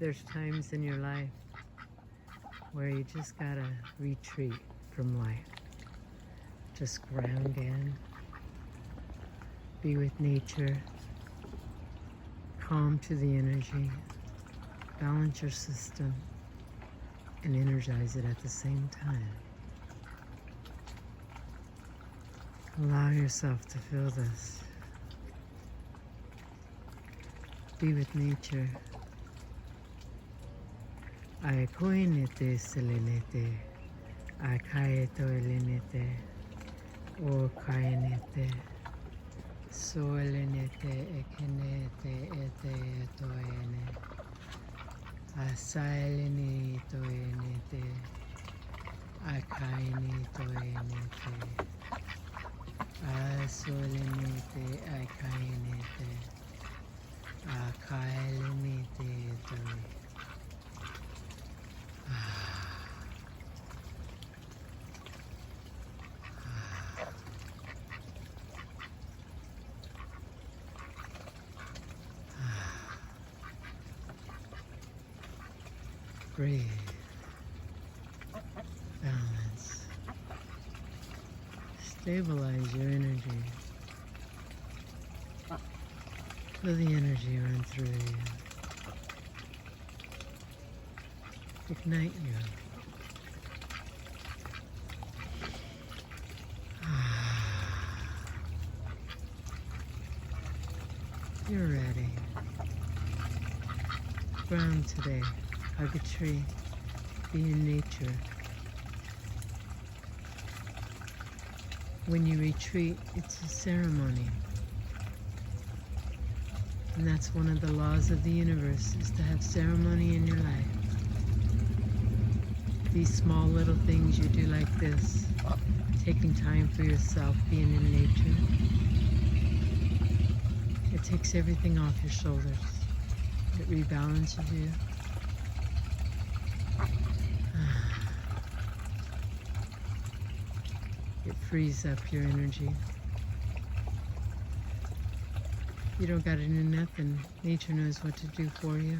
there's times in your life where you just gotta retreat from life. Just ground in, be with nature, calm to the energy, balance your system, and energize it at the same time. Allow yourself to feel this. Be with nature. Ai koinete selenete, ai kaeto elenete, o kainete, soelenete ekenete ete etoene, asaelene toenete, ai kaine toenete, asoelenete ai kainete, a kaelenete toe. Breathe. Balance. Stabilize your energy. Feel the energy run through you. Ignite you. You're ready. Ground today. Hug a tree. Be in nature. When you retreat, it's a ceremony. And that's one of the laws of the universe, is to have ceremony in your life. These small little things you do like this, taking time for yourself, being in nature, it takes everything off your shoulders. It rebalances you. It frees up your energy. You don't gotta do nothing. Nature knows what to do for you.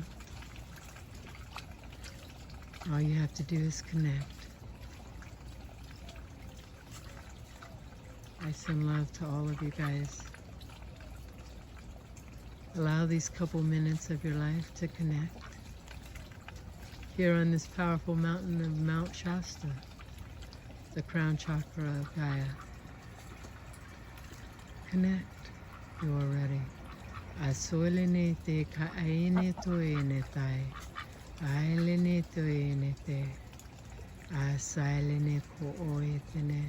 All you have to do is connect. I send love to all of you guys. Allow these couple minutes of your life to connect. Here on this powerful mountain of Mount Shasta, the crown chakra of Gaia. Connect. You are ready. Asolene te kaene toene tai. Ailene toene te. Asailene ko oetene.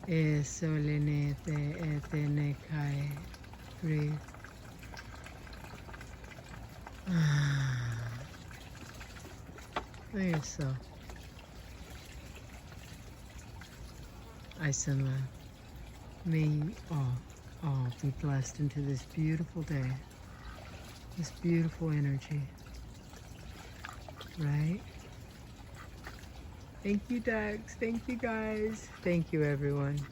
Esolene te etene kai. Breathe. Feel yourself. I send love. May you all be blessed into this beautiful day, this beautiful energy, right? Thank you, Dax. Thank you, guys. Thank you, everyone.